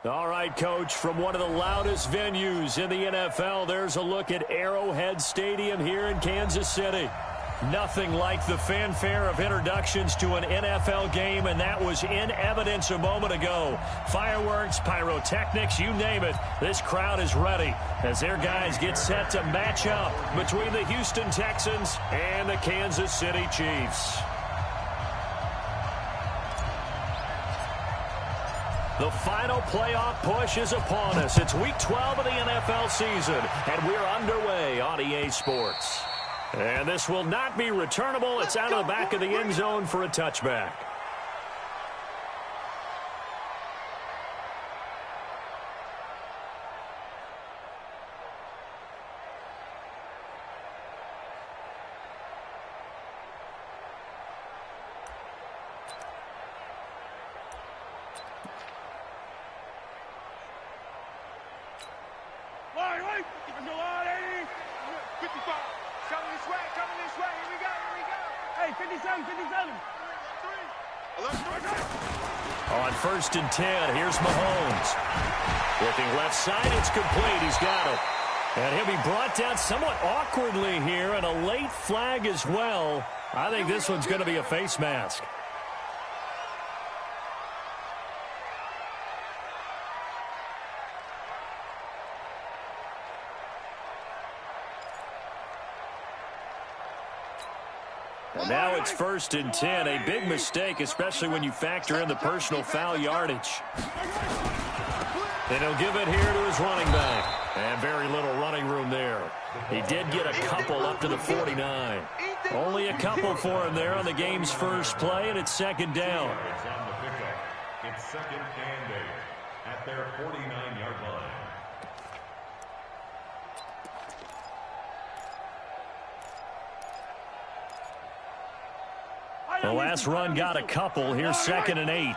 All right, Coach, from one of the loudest venues in the NFL, there's a look at Arrowhead Stadium here in Kansas City. Nothing like the fanfare of introductions to an NFL game, and that was in evidence a moment ago. Fireworks, pyrotechnics, you name it. This crowd is ready as their guys get set to match up between the Houston Texans and the Kansas City Chiefs. The final playoff push is upon us. It's Week 12 of the NFL season, and we're underway on EA Sports. And this will not be returnable. It's out of the back of the end zone for a touchback. On 1st and 10, here's Mahomes. Looking left side, it's complete. He's got it. And he'll be brought down somewhat awkwardly here, and a late flag as well. I think this one's going to be a face mask. And now it's 1st and 10, a big mistake, especially when you factor in the personal foul yardage. And he'll give it here to his running back. And very little running room there. He did get a couple up to the 49. Only a couple for him there on the game's first play, and it's 2nd down. It's 2nd and 8 at their 49-yard line. The last run got a couple. Here's 2nd and 8.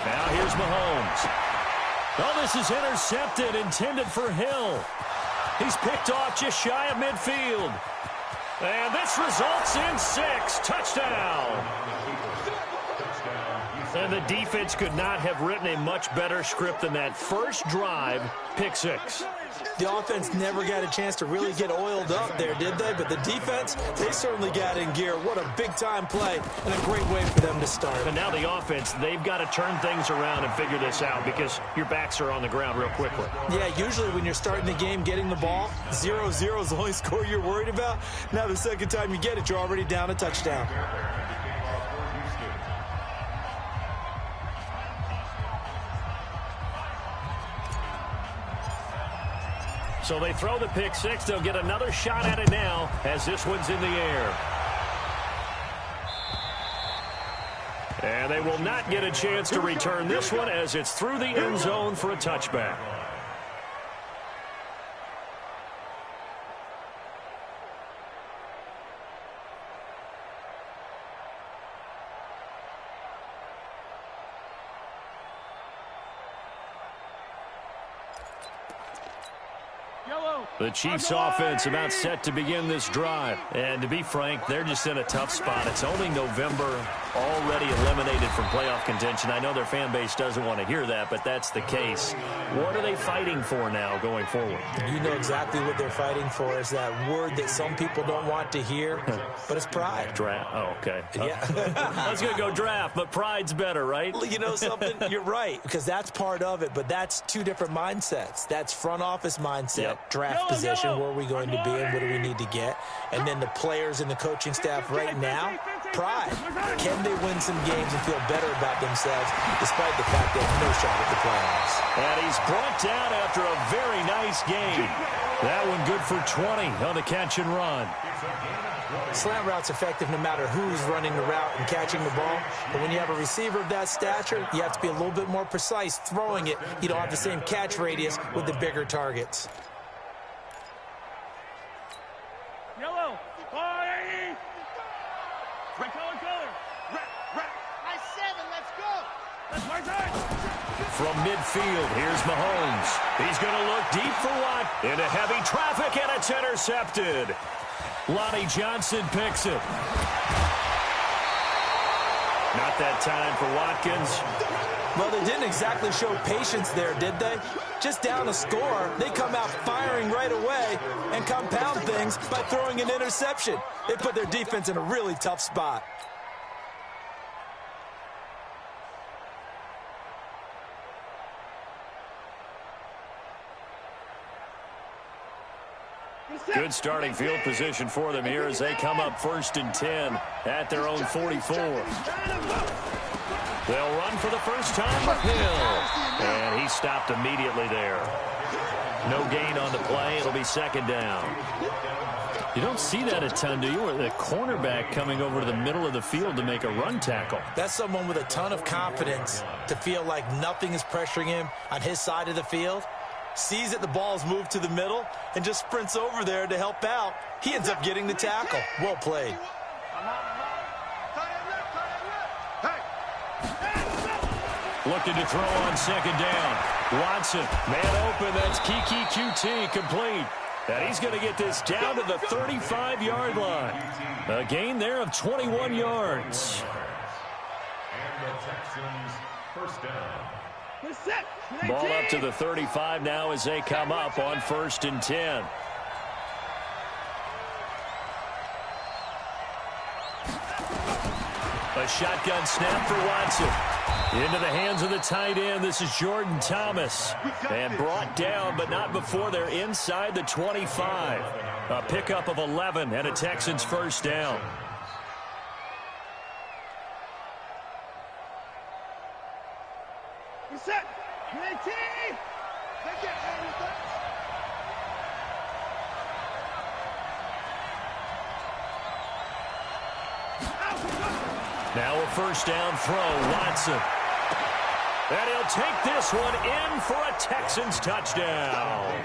Now here's Mahomes. Oh, this is intercepted, intended for Hill. He's picked off just shy of midfield. And this results in 6. Touchdown. And the defense could not have written a much better script than that. First drive, pick 6. The offense never got a chance to really get oiled up there, did they? But the defense, they certainly got in gear. What a big-time play and a great way for them to start. And now the offense, they've got to turn things around and figure this out because your backs are on the ground real quickly. Yeah, usually when you're starting the game, getting the ball, 0-0 is the only score you're worried about. Now the second time you get it, you're already down a touchdown. So they throw the pick 6. They'll get another shot at it now as this one's in the air. And they will not get a chance to return this one as it's through the end zone for a touchback. The Chiefs offense about set to begin this drive. And to be frank, they're just in a tough spot. It's only November, already eliminated from playoff contention. I know their fan base doesn't want to hear that, but that's the case. What are they fighting for now going forward? You know exactly what they're fighting for. Is that word that some people don't want to hear, but it's pride. Draft. Oh, okay. Yeah. I was going to go draft, but pride's better, right? You know something? You're right, because that's part of it, but that's two different mindsets. That's front office mindset, draft position, where are we going to be and what do we need to get? And then the players and the coaching staff right now, pride. Can they win some games and feel better about themselves despite the fact they have no shot at the playoffs? And he's brought down after a very nice game. That one good for 20 on the catch and run. Slant route's effective no matter who's running the route and catching the ball. But when you have a receiver of that stature, you have to be a little bit more precise throwing it. You don't have the same catch radius with the bigger targets. Yellow. Red color. Nice 7. Let's go. That's my time. From midfield, here's Mahomes. He's going to look deep for one. Into heavy traffic, and it's intercepted. Lonnie Johnson picks it. Not that time for Watkins. Well, they didn't exactly show patience there, did they? Just down a score, they come out firing right away and compound things by throwing an interception. They put their defense in a really tough spot. Good starting field position for them here as they come up 1st and 10 at their own 44. They'll run for the first time with Hill. And he stopped immediately there. No gain on the play. It'll be 2nd down. You don't see that a ton, do you? Or the cornerback coming over to the middle of the field to make a run tackle. That's someone with a ton of confidence to feel like nothing is pressuring him on his side of the field. Sees that the ball's moved to the middle and just sprints over there to help out. He ends up getting the tackle. Well played. Looking to throw on 2nd down. Watson, man open. That's Kiki QT complete. And he's going to get this down to the 35-yard line. A gain there of 21 yards. And the Texans first down. Ball up to the 35 now as they come up on 1st and 10. A shotgun snap for Watson. Into the hands of the tight end. This is Jordan Thomas. And brought down, but not before they're inside the 25. A pickup of 11 and a Texans first down. Set. Now a first down throw, Watson. And he'll take this one in for a Texans touchdown.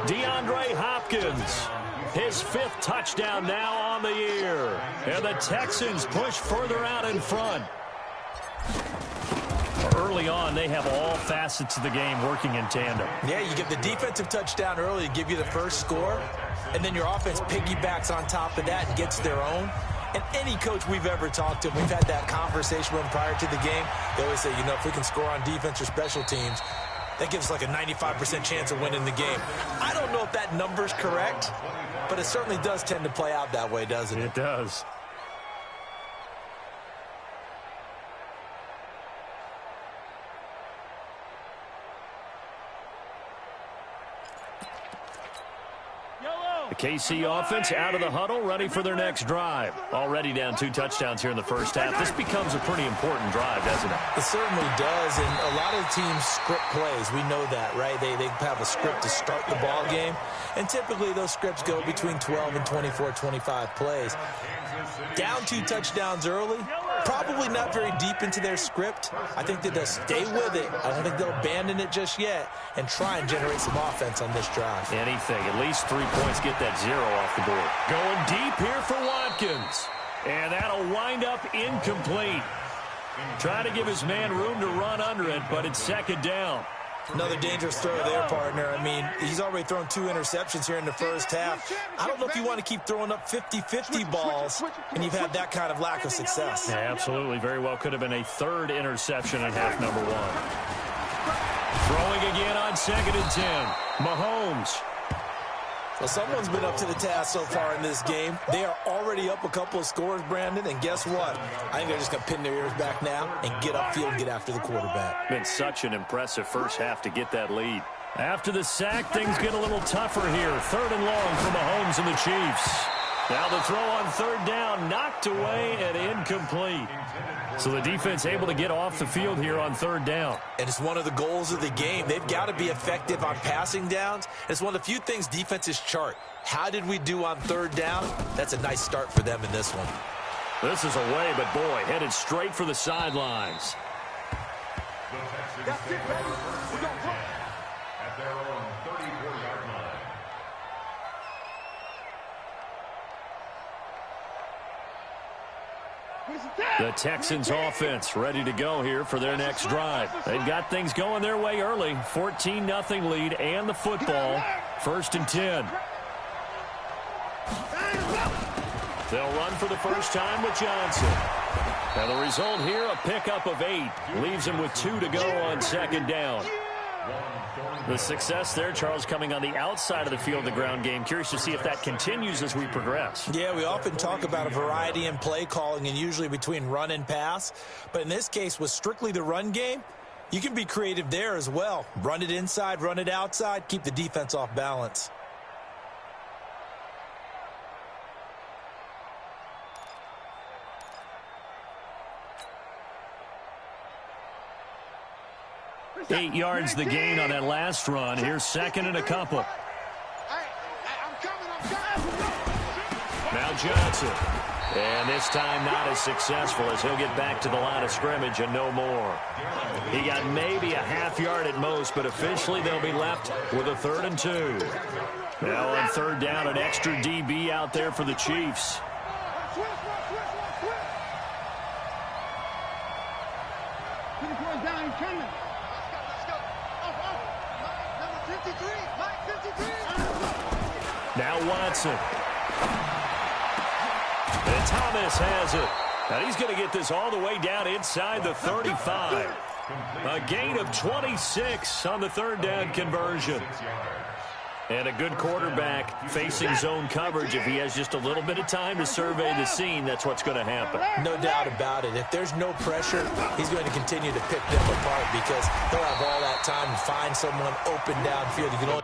DeAndre Hopkins, his 5th touchdown now on the year. And the Texans push further out in front. Early on, they have all facets of the game working in tandem. Yeah, you get the defensive touchdown early to give you the first score, and then your offense piggybacks on top of that and gets their own. And any coach we've ever talked to, we've had that conversation with them prior to the game. They always say, you know, if we can score on defense or special teams, that gives us like a 95% chance of winning the game. I don't know if that number's correct, but it certainly does tend to play out that way, doesn't it? It does. The KC offense out of the huddle, ready for their next drive. Already down 2 touchdowns here in the first half. This becomes a pretty important drive, doesn't it? It certainly does, and a lot of teams script plays. We know that, right? They have a script to start the ball game, and typically those scripts go between 12 and 24, 25 plays. Down 2 touchdowns early, probably not very deep into their script. I think that they'll stay with it. I don't think they'll abandon it just yet and try and generate some offense on this drive. Anything, at least 3 points, get that 0 off the board. Going deep here for Watkins. And that'll wind up incomplete. Trying to give his man room to run under it, but it's 2nd down. Another dangerous throw there, partner. I mean, he's already thrown 2 interceptions here in the first half. I don't know if you want to keep throwing up 50-50 balls, and you've had that kind of lack of success. Yeah, absolutely. Very well could have been a 3rd interception in half number 1. Throwing again on 2nd and 10. Mahomes. Well, someone's been up to the task so far in this game. They are already up a couple of scores, Brandon, and guess what? I think they're just going to pin their ears back now and get upfield and get after the quarterback. Been such an impressive first half to get that lead. After the sack, things get a little tougher here. 3rd and long for Mahomes and the Chiefs. Now the throw on 3rd down, knocked away and incomplete. So the defense able to get off the field here on 3rd down. And it's one of the goals of the game. They've got to be effective on passing downs. It's one of the few things defenses chart. How did we do on 3rd down? That's a nice start for them in this one. This is away, but boy, headed straight for the sidelines. That's it, baby. We're going to play at their own 34-yard line. The Texans offense ready to go here for their next drive. They've got things going their way early. 14-0 lead and the football. 1st and 10. They'll run for the first time with Johnson. Now the result here, a pickup of 8. Leaves him with 2 to go on second down. The success there, Charles, coming on the outside of the field, the ground game. Curious to see if that continues as we progress. Yeah, we often talk about a variety in play calling and usually between run and pass. But in this case, with strictly the run game, you can be creative there as well. Run it inside, run it outside, keep the defense off balance. Eight yards the gain on that last run. Here's second and a couple. Now Johnson. And this time not as successful as he'll get back to the line of scrimmage and no more. He got maybe a half yard at most, but officially they'll be left with a 3rd and 2. Now on 3rd down, an extra DB out there for the Chiefs. Now Watson. And Thomas has it. And he's going to get this all the way down inside the 35. A gain of 26 on the 3rd down conversion. And a good quarterback facing zone coverage. If he has just a little bit of time to survey the scene, that's what's going to happen. No doubt about it. If there's no pressure, he's going to continue to pick them apart because he'll have all that time to find someone open downfield. He can only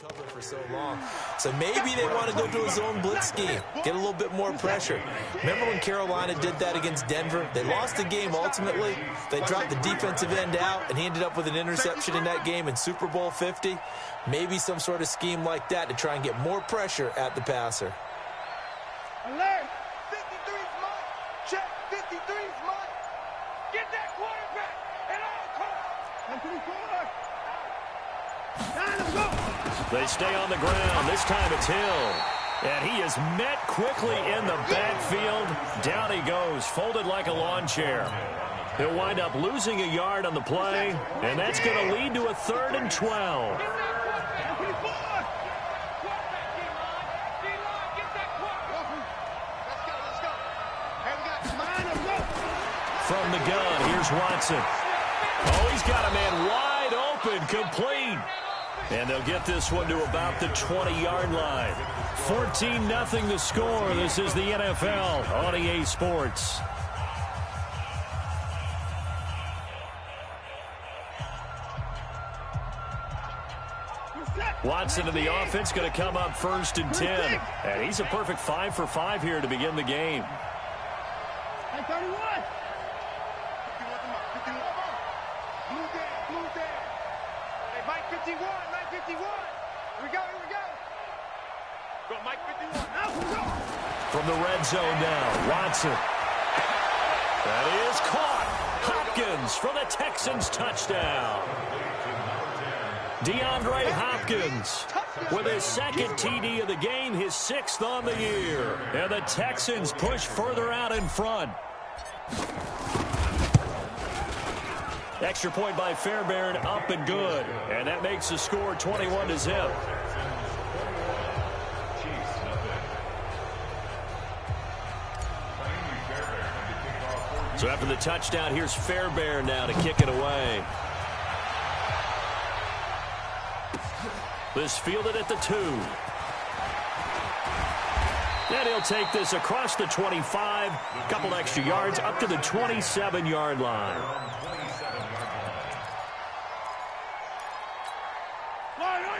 cover for so long. So maybe they want to go to a zone blitz scheme, get a little bit more pressure. Remember when Carolina did that against Denver? They lost the game ultimately. They dropped the defensive end out, and he ended up with an interception in that game in Super Bowl 50. Maybe some sort of scheme like that to try and get more pressure at the passer. Alert! 53's mine! Check! 53's mine! Get that quarterback at all costs! 124! They stay on the ground. This time it's Hill. And he is met quickly in the backfield. Down he goes, folded like a lawn chair. He'll wind up losing a yard on the play, and that's going to lead to a 3rd and 12. From the gun, here's Watson. Oh, he's got a man wide open, complete. And they'll get this one to about the 20-yard line. 14-0 the score. This is the NFL on EA Sports. Watson in the offense going to come up 1st and 10. And he's a perfect 5 for 5 here to begin the game. 31. Mike 51, Mike 51. Here we go, here we go. Go, Mike 51. Now, go. From the red zone now, Watson. That is caught. Hopkins for the Texans touchdown. DeAndre Hopkins with his 2nd TD of the game, his 6th on the year. And the Texans push further out in front. Extra point by Fairbairn, up and good. And that makes the score 21-0. So after the touchdown, here's Fairbairn now to kick it away. This fielded at the 2. And he'll take this across the 25. A couple extra yards up to the 27-yard line.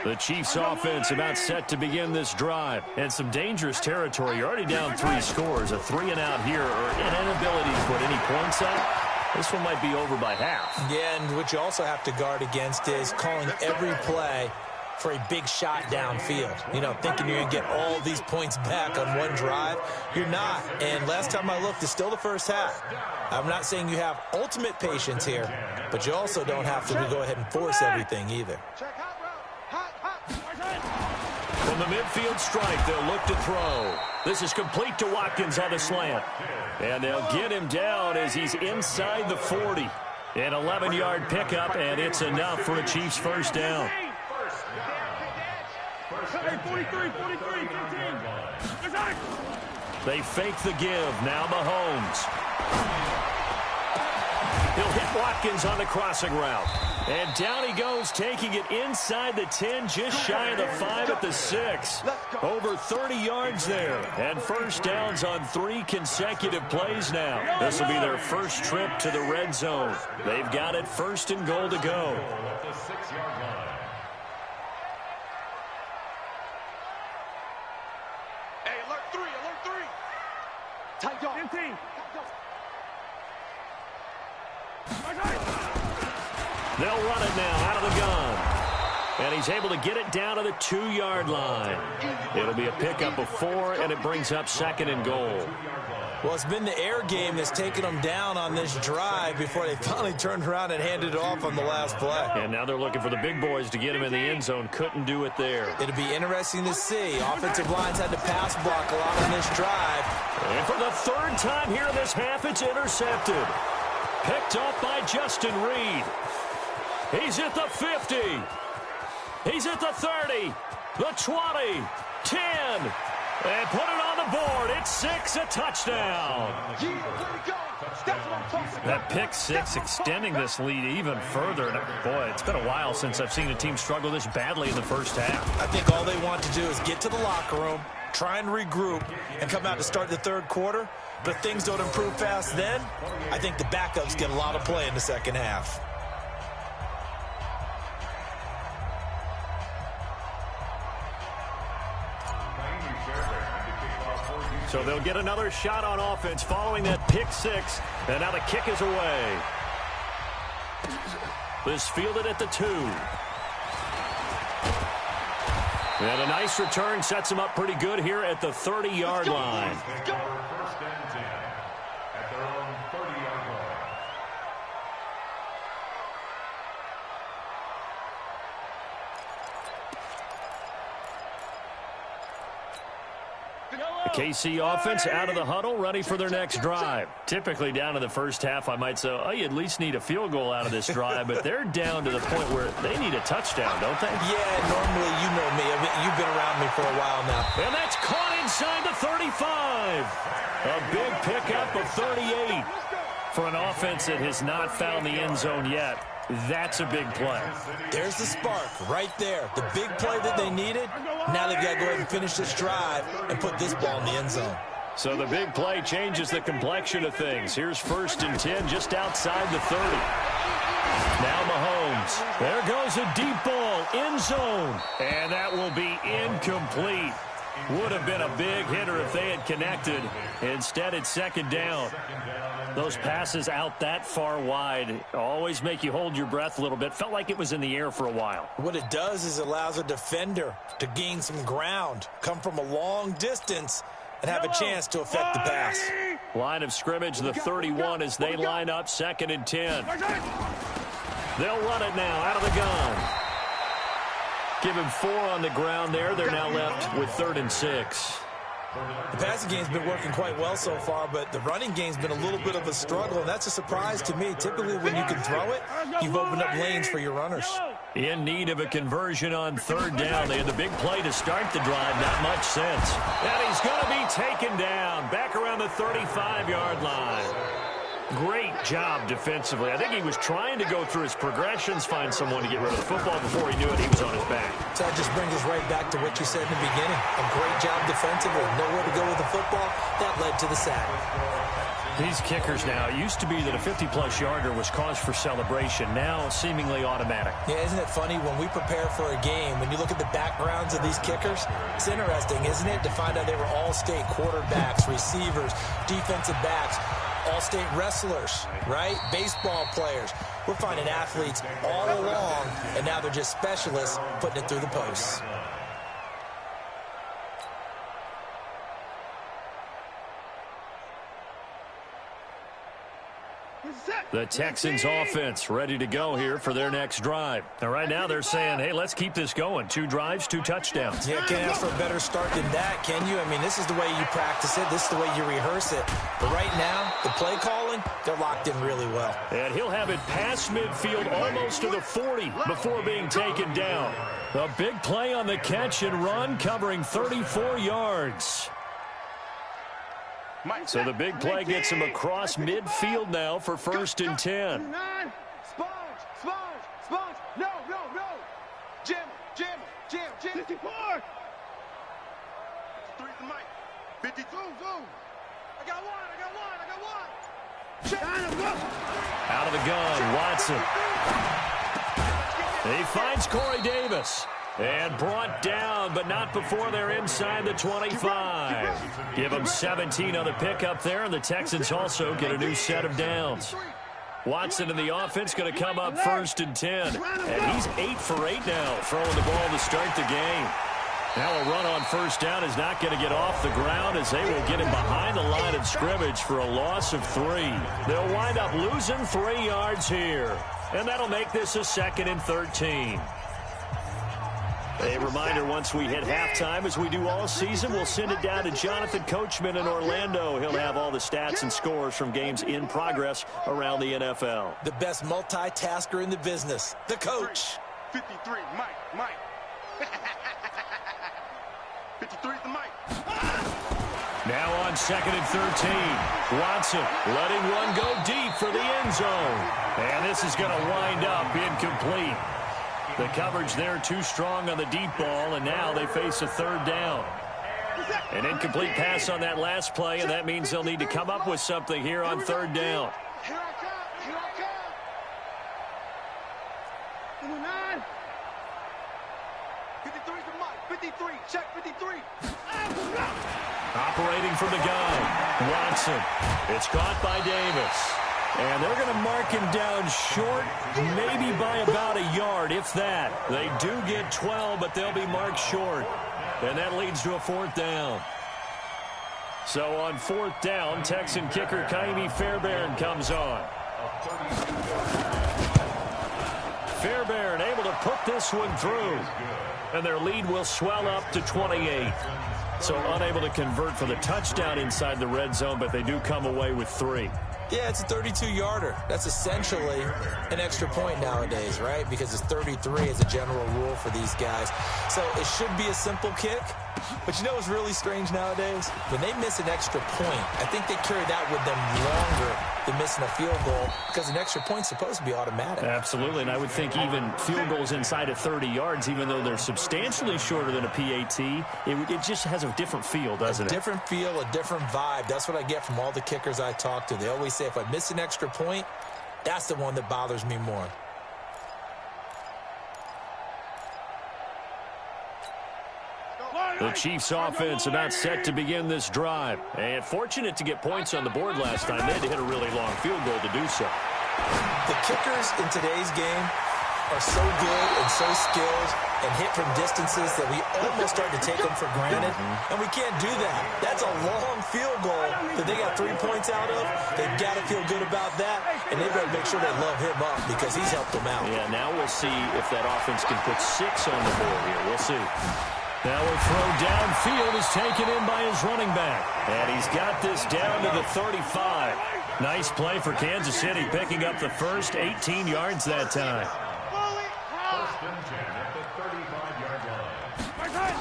The Chiefs offense about set to begin this drive. And some dangerous territory. You're already down 3 scores. A 3-and-out here or an inability to put any points up. This one might be over by half. Yeah, and what you also have to guard against is calling every play for a big shot downfield. You know, thinking you're going to get all these points back on one drive. You're not. And last time I looked, it's still the first half. I'm not saying you have ultimate patience here, but you also don't have to go ahead and force everything either. From the midfield strike, they'll look to throw. This is complete to Watkins on the slant. And they'll get him down as he's inside the 40. An 11-yard pickup, and it's enough for a Chiefs first down. 43, 15. They fake the give. Now Mahomes. He'll hit Watkins on the crossing route. And down he goes, taking it inside the 10, just shy of the 5 at the 6. Over 30 yards there. And first downs on 3 consecutive plays now. This will be their first trip to the red zone. They've got it first and goal to go. Hey, alert 3. Tight dog. 15. They'll run it now out of the gun. And he's able to get it down to the 2-yard line. It'll be a pickup of 4, and it brings up second and goal. Well, it's been the air game that's taken them down on this drive before they finally turned around and handed it off on the last play. And now they're looking for the big boys to get him in the end zone. Couldn't do it there. It'll be interesting to see. Offensive lines had to pass block a lot on this drive. And for the 3rd time here in this half, it's intercepted. Picked off by Justin Reed. He's at the 50. He's at the 30. The 20. 10. And put it on the board. It's 6, a touchdown. That pick 6 extending this lead even further. And boy, it's been a while since I've seen a team struggle this badly in the first half. I think all they want to do is get to the locker room, try and regroup, and come out to start the 3rd quarter. But if things don't improve fast then, I think the backups get a lot of play in the second half. So they'll get another shot on offense following that pick 6. And now the kick is away. This fielded at the 2. And a nice return sets them up pretty good here at the 30-yard line. First and 10 at their own 30-yard line. The KC offense out of the huddle, ready for their next drive. Typically down to the first half, I might say, oh, you at least need a field goal out of this drive, but they're down to the point where they need a touchdown, don't they? Yeah, normally, you know me. You've been around me for a while now. And that's caught inside the 35. A big pickup of 38 for an offense that has not found the end zone yet. That's a big play. There's the spark right there. The big play that they needed. Now they've got to go ahead and finish this drive and put this ball in the end zone. So the big play changes the complexion of things. Here's first and 10 just outside the 30. Now Mahomes. There goes a deep ball, end zone. And that will be incomplete. Would have been a big hitter if they had connected. Instead, it's second down. Those passes out that far wide always make you hold your breath a little bit. Felt like it was in the air for a while. What it does is it allows a defender to gain some ground, come from a long distance, and have a chance to affect the pass. Line of scrimmage, the 31 as they line up second and 10. They'll run it now out of the gun. Give him 4 on the ground there. They're now left with 3rd and 6. The passing game's been working quite well so far, but the running game's been a little bit of a struggle, and that's a surprise to me. Typically, when you can throw it, you've opened up lanes for your runners. In need of a conversion on 3rd down. They had the big play to start the drive. Not much sense. And he's going to be taken down back around the 35-yard line. Great job defensively. I think he was trying to go through his progressions, find someone to get rid of the football. Before he knew it, he was on his back. So that just brings us right back to what you said in the beginning. A great job defensively. Nowhere to go with the football. That led to the sack. These kickers now, it used to be that a 50-plus yarder was cause for celebration. Now, seemingly automatic. Yeah, isn't it funny? When we prepare for a game, when you look at the backgrounds of these kickers, it's interesting, isn't it, to find out they were all-state quarterbacks, receivers, defensive backs. all-state wrestlers, right? Baseball players. We're finding athletes all along, and now they're just specialists putting it through the posts. The Texans offense ready to go here for their next drive. And right now they're saying, hey, let's keep this going. 2 drives, 2 touchdowns. Yeah, can't ask for a better start than that, can you? I mean, this is the way you practice it. This is the way you rehearse it. But right now, the play calling, they're locked in really well. And he'll have it past midfield almost to the 40 before being taken down. A big play on the catch and run covering 34 yards. So the big play gets him across midfield now for 1st and 10. No. Jam. 54. 53 the mic. 52, I got one. Out of the gun, Watson. He finds Corey Davis. And brought down, but not before they're inside the 25. Give them 17 on the pickup there, and the Texans also get a new set of downs. Watson in the offense going to come up 1st and 10. And he's 8 for 8 now, throwing the ball to start the game. Now a run on 1st down is not going to get off the ground as they will get him behind the line of scrimmage for a loss of 3. They'll wind up losing 3 yards here. And that'll make this a 2nd and 13. A reminder, once we hit halftime, as we do all season, we'll send it down to Jonathan Coachman in Orlando. He'll have all the stats and scores from games in progress around the NFL. The best multitasker in the business, the coach. 53, Mike. 53's the mic. Now on 2nd and 13. Watson letting one go deep for the end zone. And this is going to wind up incomplete. The coverage there too strong on the deep ball, and now they face a 3rd down. An incomplete pass on that last play, and that means they'll need to come up with something here on 3rd down. Here I come. 9. 53's the mic. 53. Check 53. Operating from the gun, Watson. It's caught by Davis. And they're going to mark him down short, maybe by about a yard, if that. They do get 12, but they'll be marked short. And that leads to a 4th down. So on 4th down, Texan kicker Kaimi Fairbairn comes on. Fairbairn able to put this one through. And their lead will swell up to 28. So unable to convert for the touchdown inside the red zone, but they do come away with 3. Yeah, it's a 32-yarder. That's essentially an extra point nowadays, right? Because it's 33 as a general rule for these guys. So it should be a simple kick. But you know what's really strange nowadays? When they miss an extra point, I think they carry that with them longer than missing a field goal because an extra point's supposed to be automatic. Absolutely, and I would think even field goals inside of 30 yards, even though they're substantially shorter than a PAT, it just has a different feel, doesn't it? A different feel, a different vibe. That's what I get from all the kickers I talk to. They always say if I miss an extra point, that's the one that bothers me more. The Chiefs offense about set to begin this drive. And fortunate to get points on the board last time. They had to hit a really long field goal to do so. The kickers in today's game are so good and so skilled and hit from distances that we almost start to take them for granted. And we can't do that. That's a long field goal that they got 3 points out of. They've got to feel good about that. And they've got to make sure they love him up because he's helped them out. Yeah, now we'll see if that offense can put 6 on the board here. We'll see. Now a throw downfield is taken in by his running back. And he's got this down to the 35. Nice play for Kansas City, picking up the first 18 yards that time. First and 10 at the 35-yard line.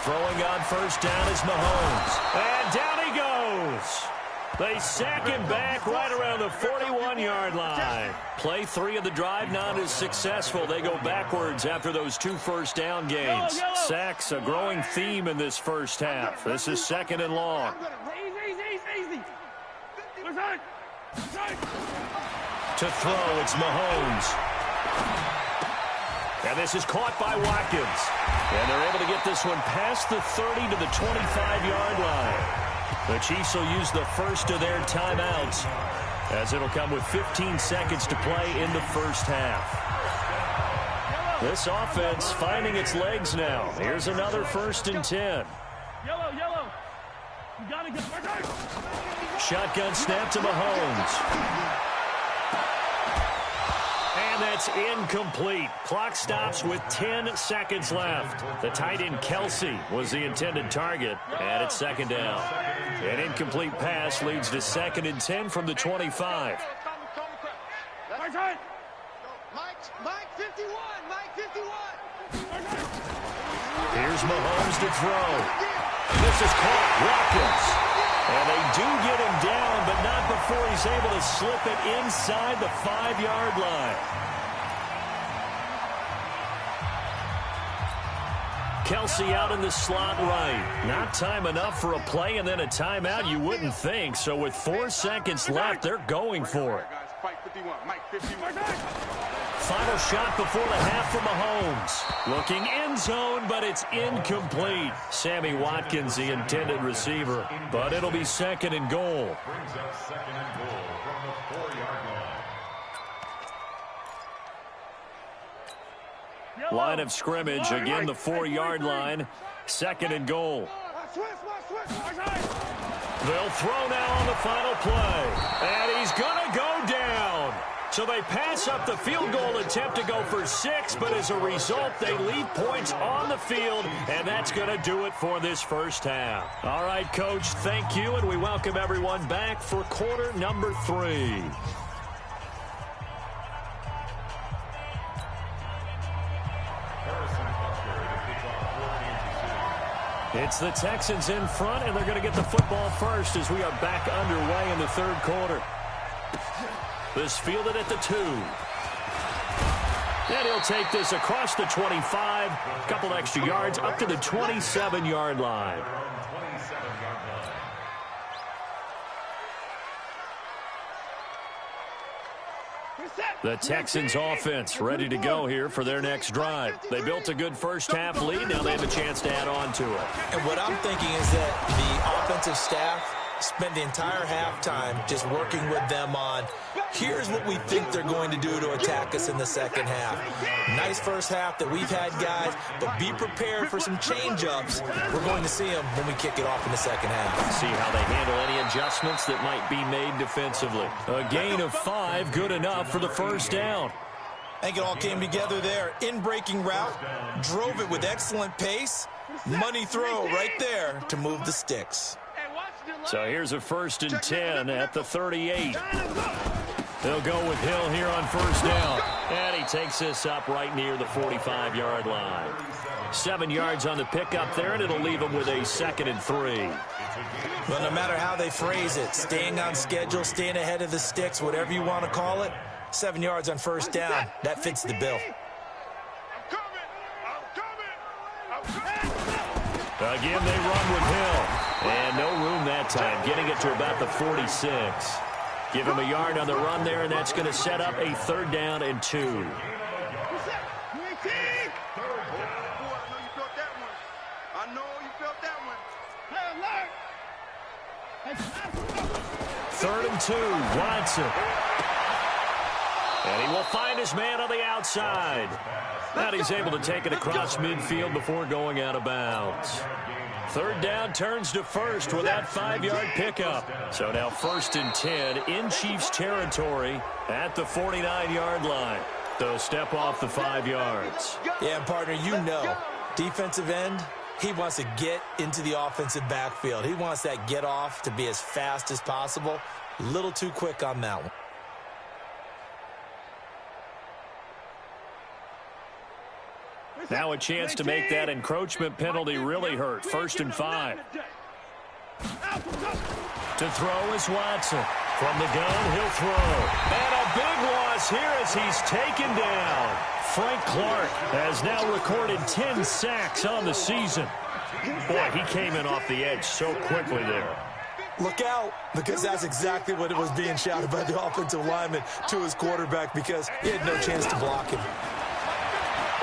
Throwing on 1st down is Mahomes. And down he goes. They sack him back right around the 41-yard line. Play 3 of the drive not as successful. They go backwards after those 2 first down gains. Sacks a growing theme in this first half. This is 2nd and long. Easy. To throw, it's Mahomes. And this is caught by Watkins. And they're able to get this one past the 30 to the 25-yard line. The Chiefs will use the first of their timeouts, as it'll come with 15 seconds to play in the first half. This offense finding its legs now. Here's another 1st and 10. Yellow. You gotta get Shotgun snap to Mahomes. And that's incomplete. Clock stops with 10 seconds left. The tight end Kelsey was the intended target, and it's 2nd down. An incomplete pass leads to 2nd and 10 from the 25. Mike 51. Here's Mahomes to throw. This is caught. Watkins. And they do get him down, but not before he's able to slip it inside the 5-yard line. Kelsey out in the slot right. Not time enough for a play and then a timeout, you wouldn't think. So with 4 seconds left, they're going for it. Final shot before the half for Mahomes. Looking end zone, but it's incomplete. Sammy Watkins, the intended receiver. But it'll be 2nd and goal. Brings up 2nd and goal from the 4-yard line. Line of scrimmage, again the 4-yard line. 2nd and goal. They'll throw now on the final play. And he's going to go down. So they pass up the field goal attempt to go for 6, but as a result, they leave points on the field, and that's going to do it for this first half. All right, Coach, thank you, and we welcome everyone back for quarter number 3. It's the Texans in front, and they're going to get the football first as we are back underway in the 3rd quarter. This fielded at the 2. And he'll take this across the 25. A couple extra yards up to the 27-yard line. The Texans offense ready to go here for their next drive. They built a good first half lead. Now they have a chance to add on to it. And what I'm thinking is that the offensive staff spend the entire halftime just working with them on, here's what we think they're going to do to attack us in the second half. Nice first half that we've had, guys, but be prepared for some change-ups. We're going to see them when we kick it off in the second half. See how they handle any adjustments that might be made defensively. A gain of 5, good enough for the first down. I think it all came together there. In-breaking route, drove it with excellent pace. Money throw right there to move the sticks. So here's a 1st and 10 at the 38. They'll go with Hill here on first down. And he takes this up right near the 45-yard line. 7 yards on the pickup there, and it'll leave him with a 2nd and 3. Well, no matter how they phrase it, staying on schedule, staying ahead of the sticks, whatever you want to call it, 7 yards on first down, that fits the bill. Again, they run with Hill. And no room that time, getting it to about the 46. Give him a yard on the run there, and that's going to set up a 3rd down and 2. 3rd and 2, Watson. And he will find his man on the outside. And he's able to take it across midfield before going out of bounds. 3rd down turns to 1st with that 5-yard pickup. So now 1st and 10 in Chiefs territory at the 49-yard line. They'll step off the 5 yards. Yeah, partner, you know, defensive end, he wants to get into the offensive backfield. He wants that get off to be as fast as possible. A little too quick on that one. Now a chance to make that encroachment penalty really hurt. 1st and 5. To throw is Watson. From the gun, he'll throw. And a big loss here as he's taken down. Frank Clark has now recorded 10 sacks on the season. Boy, he came in off the edge so quickly there. Look out, because that's exactly what it was being shouted by the offensive lineman to his quarterback, because he had no chance to block him.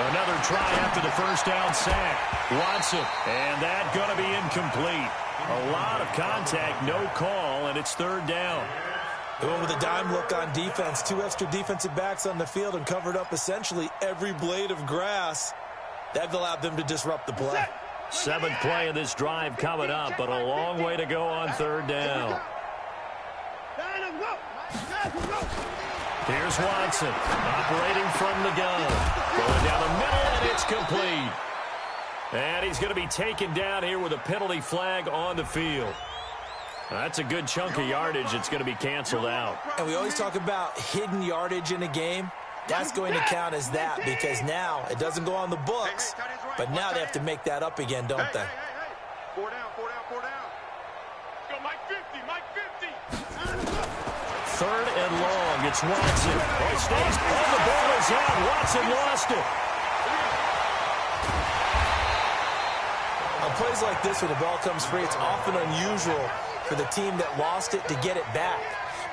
Another try after the first down sack. Watson, and that going to be incomplete. A lot of contact, no call, and it's third down. Going with a dime look on defense. 2 extra defensive backs on the field and covered up essentially every blade of grass. That allowed them to disrupt the play. 7th play of this drive coming up, but a long way to go on third down. Here's Watson, operating from the gun. Going down the middle, and it's complete. And he's going to be taken down here with a penalty flag on the field. That's a good chunk of yardage. It's going to be canceled out. And we always talk about hidden yardage in a game. That's going to count as that because now it doesn't go on the books, but now they have to make that up again, don't they? 4 down. Go, Mike 50, Mike 50. 3rd and long. It's Watson. Oh, he stays. Oh, the ball is out. Watson lost it. On plays like this, when the ball comes free, it's often unusual for the team that lost it to get it back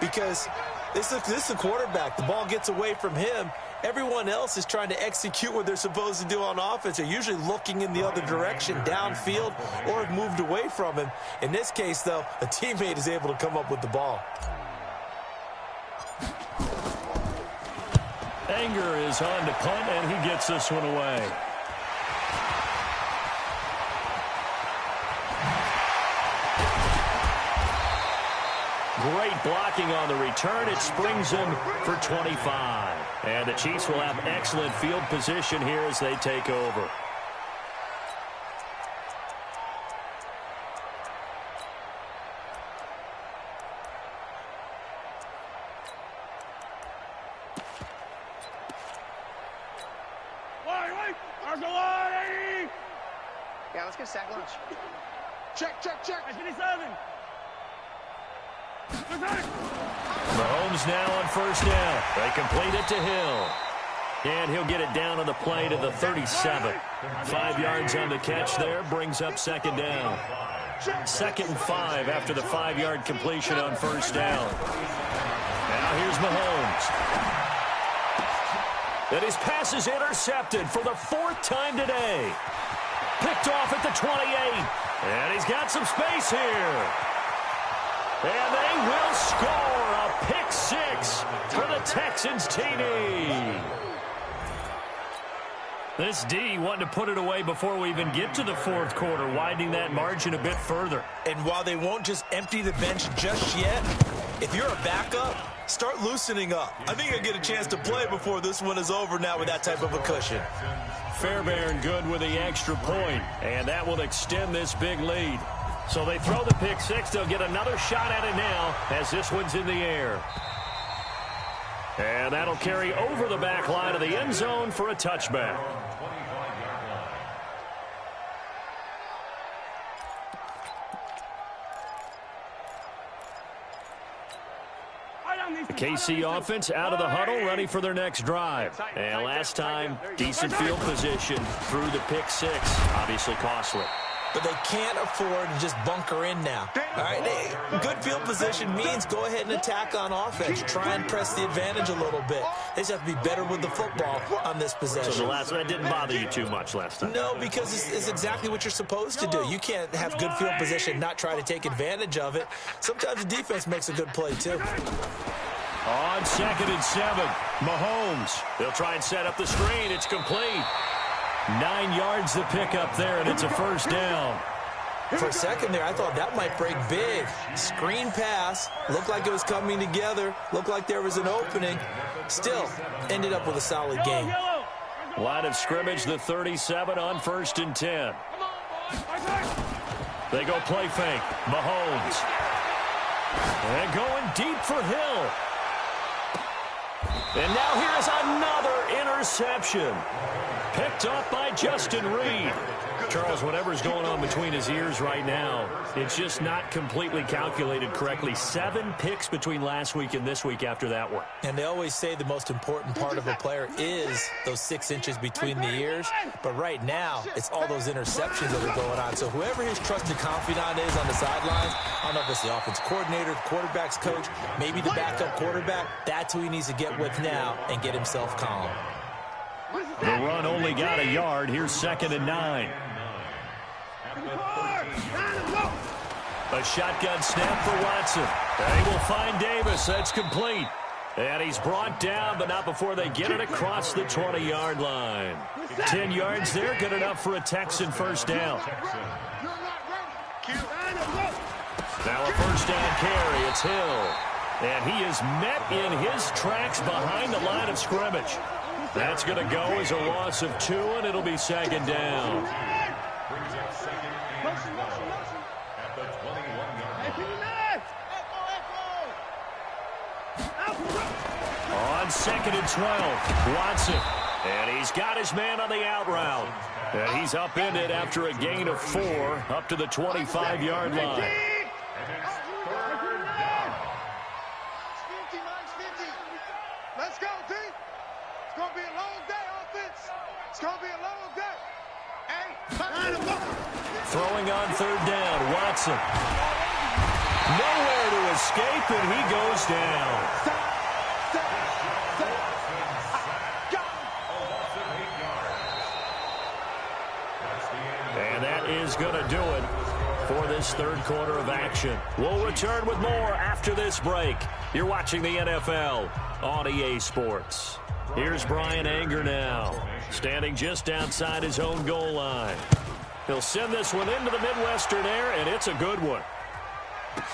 because this is the quarterback. The ball gets away from him. Everyone else is trying to execute what they're supposed to do on offense. They're usually looking in the other direction, downfield, or have moved away from him. In this case, though, a teammate is able to come up with the ball. Anger is on to punt, and he gets this one away. Great blocking on the return. It springs him for 25. And the Chiefs will have excellent field position here as they take over. Yeah, let's get sack lunch. Check. 57. Mahomes now on 1st down. They complete it to Hill. And he'll get it down on the play to the 37. 5 yards on the catch there. Brings up 2nd down. 2nd and 5 after the 5-yard completion on 1st down. Now here's Mahomes. And his pass is intercepted for the 4th time today. Picked off at the 28. And he's got some space here. And they will score a pick 6 for the Texans TD. This D wanting to put it away before we even get to the 4th quarter, widening that margin a bit further. And while they won't just empty the bench just yet, if you're a backup, start loosening up. I think you'll get a chance to play before this one is over now with that type of a cushion. Fairbairn good with the extra point, and that will extend this big lead. So they throw the pick 6. They'll get another shot at it now as this one's in the air. And that'll carry over the back line of the end zone for a touchback. The KC offense out of the huddle, ready for their next drive. And last time, decent field position through the pick 6. Obviously costly. But they can't afford to just bunker in now. All right, good field position means go ahead and attack on offense. Try and press the advantage a little bit. They just have to be better with the football on this possession. So the last one didn't bother you too much last time? No, because it's exactly what you're supposed to do. You can't have good field position, not try to take advantage of it. Sometimes the defense makes a good play, too. On 2nd and 7, Mahomes. They'll try and set up the screen. It's complete. 9 yards to pick up there, and it's a 1st down. For a second there, I thought that might break big. Screen pass. Looked like it was coming together. Looked like there was an opening. Still, ended up with a solid game. Line of scrimmage, the 37 on 1st and 10. They go play fake. Mahomes. And going deep for Hill. And now here's another interception. Picked up by Justin Reed. Charles, whatever's going on between his ears right now, it's just not completely calculated correctly. 7 picks between last week and this week after that one. And they always say the most important part of a player is those 6 inches between the ears. But right now, it's all those interceptions that are going on. So whoever his trusted confidant is on the sidelines, I don't know if it's the offensive coordinator, the quarterback's coach, maybe the backup quarterback, that's who he needs to get with now and get himself calm. The run only got a yard. Here's 2nd and 9. A shotgun snap for Watson. They will find Davis. That's complete. And he's brought down, but not before they get it across the 20-yard line. 10 yards there, good enough for a Texan first down. Now a first down carry. It's Hill. And he is met in his tracks behind the line of scrimmage. That's going to go as a loss of 2, and it'll be second down. Brings up second and 12 at the 21-yard line. On second and 12, Watson. And he's got his man on the out route. And he's upended after a gain of 4 up to the 25-yard line. And it's third down. 50, Mike's 50. Let's go, D. It's going to be a long day, offense. It's going to be a long day. Hey, Throwing on third down, Watson. Nowhere to escape, and he goes down. And that is going to do it for this third quarter of action. We'll return with more after this break. You're watching the NFL on EA Sports. Here's Brian Anger now, standing just outside his own goal line. He'll send this one into the Midwestern air, and it's a good one.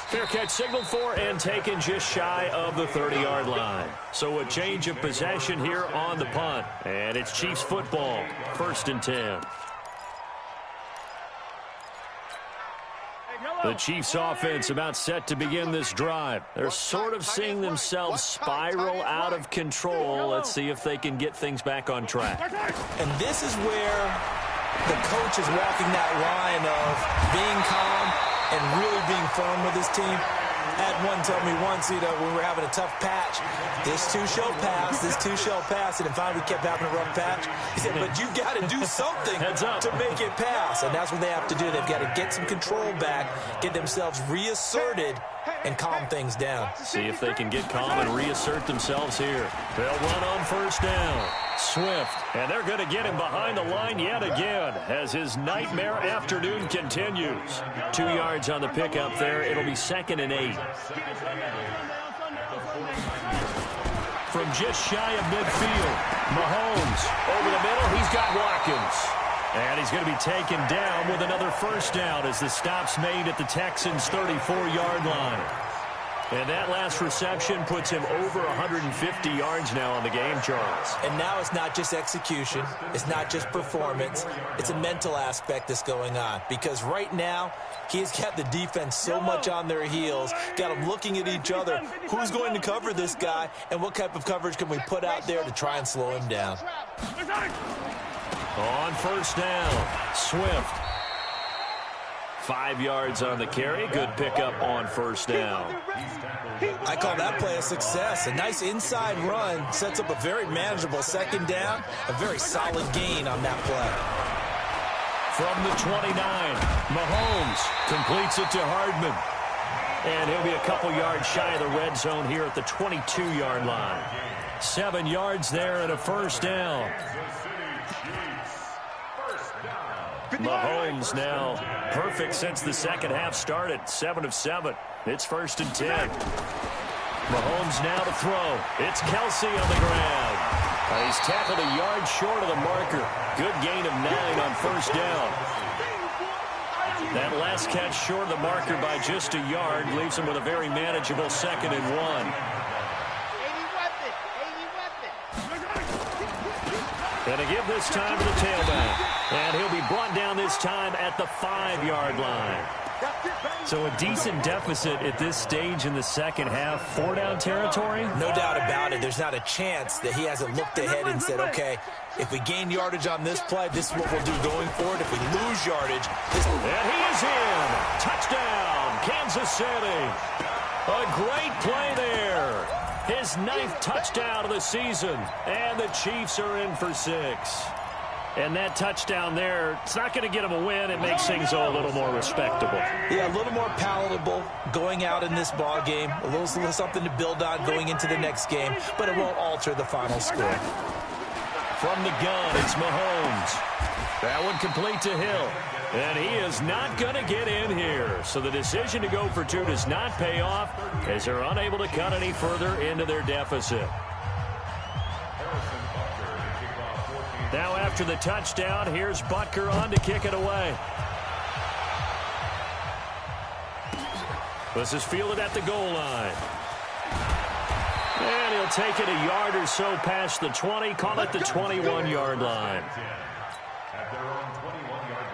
Fair catch signaled for and taken just shy of the 30-yard line. So a change of possession here on the punt. And it's Chiefs football, 1st and 10. The Chiefs offense about set to begin this drive. They're sort of seeing themselves spiral out of control. Let's see if they can get things back on track. And this is where the coach is walking that line of being calm and really being firm with his team. Had one tell me once, when we were having a tough patch, this two shall pass, and then finally we kept having a rough patch. He said, but you got to do something to make it pass, and that's what they have to do. They've got to get some control back, get themselves reasserted, and calm things down. See if they can get calm and reassert themselves here. They'll run on first down. Swift, and they're going to get him behind the line yet again as his nightmare afternoon continues. 2 yards on the pickup there. It'll be 2nd and 8. From just shy of midfield, Mahomes over the middle. He's got Watkins. And he's going to be taken down with another first down as the stop's made at the Texans' 34-yard line. And that last reception puts him over 150 yards now on the game, Charles. And now it's not just execution. It's not just performance. It's a mental aspect that's going on. Because right now, he's got the defense so much on their heels, got them looking at each other. Who's going to cover this guy, and what type of coverage can we put out there to try and slow him down? On first down, Swift. 5 yards on the carry. Good pickup on first down. I call that play a success. A nice inside run sets up a very manageable second down. A very solid gain on that play. From the 29, Mahomes completes it to Hardman. And he'll be a couple yards shy of the red zone here at the 22-yard line. 7 yards there and a first down. Mahomes now perfect since the second half started. 7 of 7. It's 1st and 10. Mahomes now to throw. It's Kelsey on the ground. He's tackled a yard short of the marker. Good gain of 9 on first down. That last catch short of the marker by just a yard leaves him with a very manageable 2nd and 1. And to give this time to the tailback. And he'll be brought down this time at the 5-yard line. So a decent deficit at this stage in the second half. 4-down territory? No doubt about it. There's not a chance that he hasn't looked ahead and said, okay, if we gain yardage on this play, this is what we'll do going forward. If we lose yardage, this... And he is in. Touchdown, Kansas City. A great play there. His 9th touchdown of the season. And the Chiefs are in for 6. And that touchdown there, it's not going to get them a win. It makes things a little more respectable. Yeah, a little more palatable going out in this ball game. A little something to build on going into the next game, but it won't alter the final score. From the gun, it's Mahomes. That one complete to Hill. And he is not going to get in here. So the decision to go for two does not pay off as they're unable to cut any further into their deficit. Now after the touchdown, here's Butker on to kick it away. This is fielded at the goal line. And he'll take it a yard or so past the 20, call it the 21-yard line. At their own 21-yard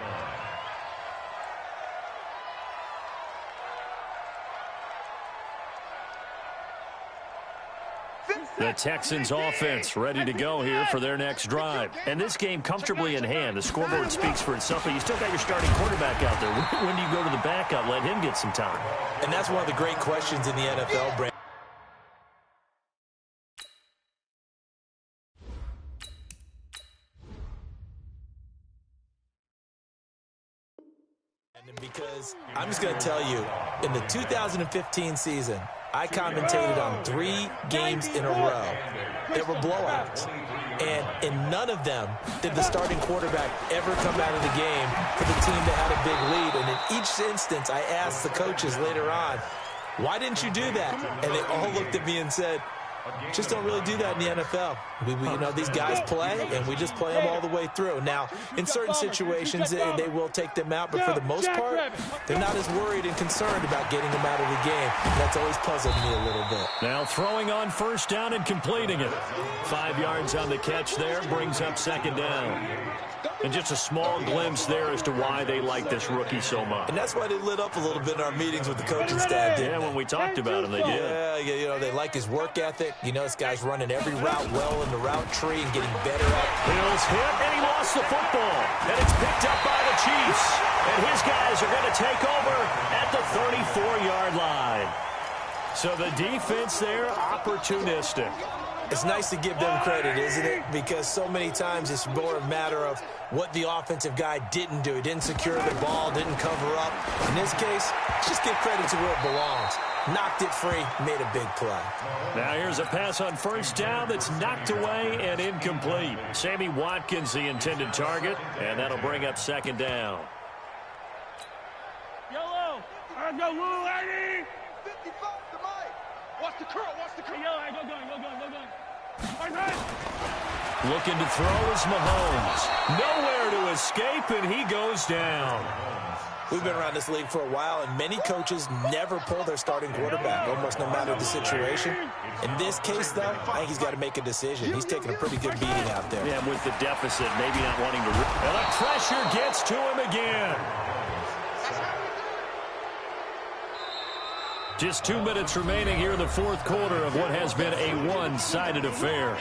line. The Texans offense ready to go here for their next drive. And this game comfortably in hand. The scoreboard speaks for itself, but you still got your starting quarterback out there. When do you go to the backup? Let him get some time. And that's one of the great questions in the NFL, Brandon. Because I'm just going to tell you, in the 2015 season, I commentated on 3 games in a row that were blowouts. And in none of them did the starting quarterback ever come out of the game for the team that had a big lead. And in each instance, I asked the coaches later on, why didn't you do that? And they all looked at me and said, just don't really do that in the NFL. These guys play, and we just play them all the way through. Now, in certain situations, they will take them out, but for the most part, they're not as worried and concerned about getting them out of the game. That's always puzzled me a little bit. Now throwing on first down and completing it. 5 yards on the catch there, brings up second down. And just a small glimpse there as to why they like this rookie so much. And that's why they lit up a little bit in our meetings with the coaching staff, didn't they? When we talked about him, they did. Yeah, they like his work ethic. This guy's running every route well in the route tree and getting better at it. Hill's hit, and he lost the football. And it's picked up by the Chiefs. And his guys are going to take over at the 34-yard line. So the defense there, opportunistic. It's nice to give them credit, isn't it? Because so many times it's more a matter of what the offensive guy didn't do. He didn't secure the ball, didn't cover up. In this case, just give credit to where it belongs. Knocked it free, made a big play. Now here's a pass on first down that's knocked away and incomplete. Sammy Watkins, the intended target, and that'll bring up second down. Yellow! I go, Lou, Eddie! 55 to Mike. Watch the curl, watch the curl. Hey, yellow, go going. Looking to throw is Mahomes. Nowhere to escape, and he goes down. We've been around this league for a while, and many coaches never pull their starting quarterback, almost no matter the situation. In this case, though, I think he's got to make a decision. He's taking a pretty good beating out there. Yeah, with the deficit, maybe not wanting to... And the pressure gets to him again. Just 2 minutes remaining here in the fourth quarter of what has been a one-sided affair.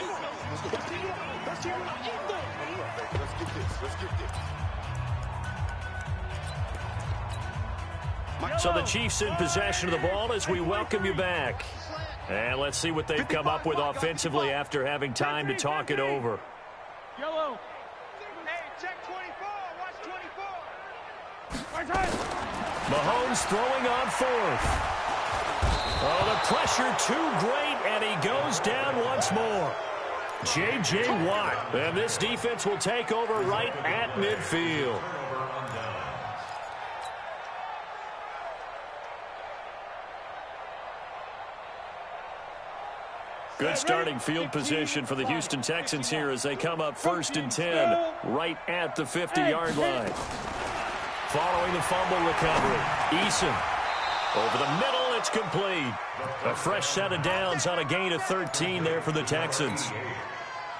So the Chiefs in possession of the ball as we welcome you back. And let's see what they've come up with offensively after having time to talk it over. Yellow. Hey, check 24. Watch 24. Mahomes throwing on fourth. Oh, the pressure too great, and he goes down once more. J.J. Watt. And this defense will take over right at midfield. Good starting field position for the Houston Texans here as they come up 1st and 10 right at the 50-yard line. Following the fumble recovery, Eason over the middle, it's complete. A fresh set of downs on a gain of 13 there for the Texans.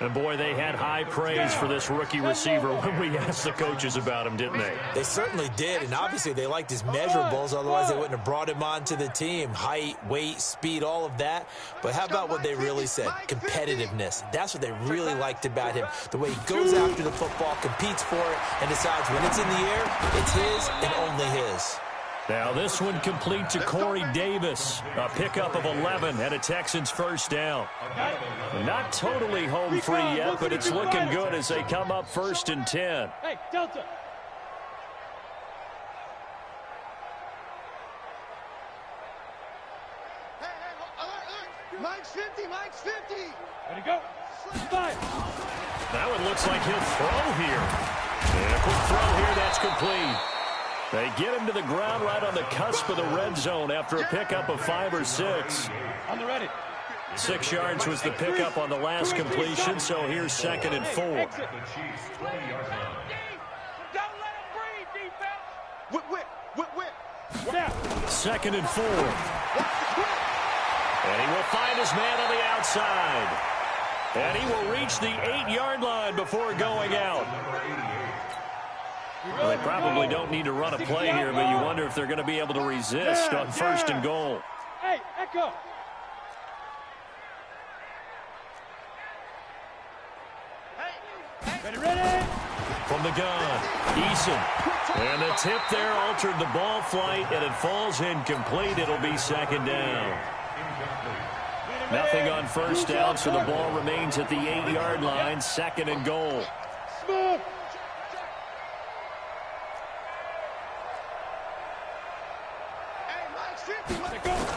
And, boy, they had high praise for this rookie receiver when we asked the coaches about him, didn't they? They certainly did, and obviously they liked his measurables. Otherwise, they wouldn't have brought him onto the team. Height, weight, speed, all of that. But how about what they really said? Competitiveness. That's what they really liked about him. The way he goes after the football, competes for it, and decides when it's in the air, it's his and only his. Now this one complete to Corey Davis. A pickup of 11 and a Texans first down. Not totally home free yet, but it's looking good as they come up 1st and 10. Hey, Delta. Hey, alert. Mike's 50, Mike's 50. Ready to go. That one looks like he'll throw here. And a quick throw here, that's complete. They get him to the ground right on the cusp of the red zone after a pickup of 5 or 6. On the ready. 6 yards was the pickup on the last completion, so here's 2nd and 4. Don't let him breathe, defense. Whip. 2nd and 4. And he will find his man on the outside. And he will reach the 8-yard line before going out. Well, they probably don't need to run a play here, but you wonder if they're going to be able to resist on 1st and goal. Hey, Echo. Ready? From the gun, Eason. And the tip there altered the ball flight, and it falls incomplete. It'll be 2nd down. Nothing on 1st down, so the ball remains at the 8-yard line, 2nd and goal. Smooth.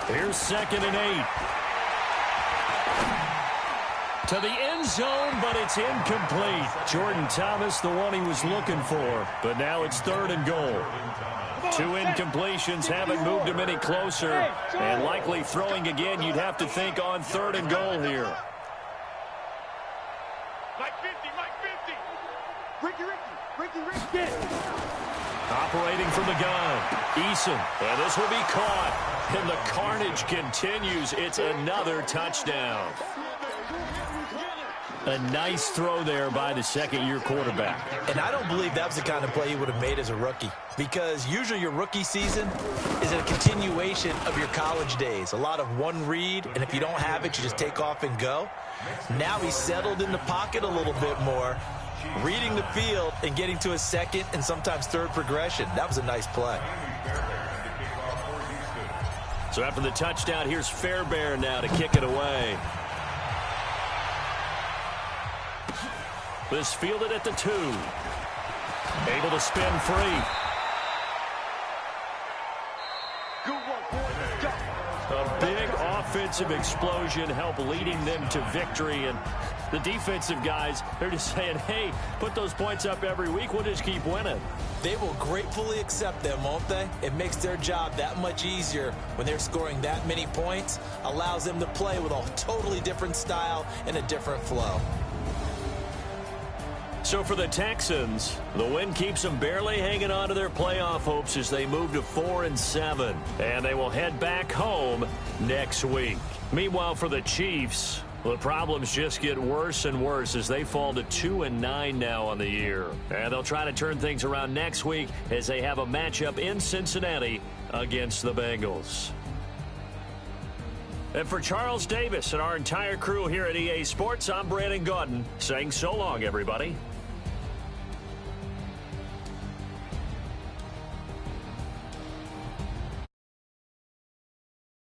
Here's 2nd and 8. To the end zone, but it's incomplete. Jordan Thomas, the one he was looking for. But now it's 3rd and goal. 2 incompletions haven't moved him any closer. And likely throwing again, you'd have to think on 3rd and goal here. Mike 50. Ricky. Operating from the gun, Eason. And this will be caught. And the carnage continues. It's another touchdown. A nice throw there by the second-year quarterback. And I don't believe that was the kind of play he would have made as a rookie, because usually your rookie season is a continuation of your college days. A lot of one read, and if you don't have it, you just take off and go. Now he's settled in the pocket a little bit more, reading the field and getting to his 2nd and sometimes 3rd progression. That was a nice play. So after the touchdown, here's Fairbairn now to kick it away. This fielded at the 2. Able to spin free. A big offensive explosion helped leading them to victory. And the defensive guys, they're just saying, hey, put those points up every week. We'll just keep winning. They will gratefully accept them, won't they? It makes their job that much easier when they're scoring that many points. Allows them to play with a totally different style and a different flow. So for the Texans, the win keeps them barely hanging on to their playoff hopes as they move to 4-7. And they will head back home next week. Meanwhile, for the Chiefs, the problems just get worse and worse as they fall to 2-9 now on the year. And they'll try to turn things around next week as they have a matchup in Cincinnati against the Bengals. And for Charles Davis and our entire crew here at EA Sports, I'm Brandon Gaudin saying so long, everybody.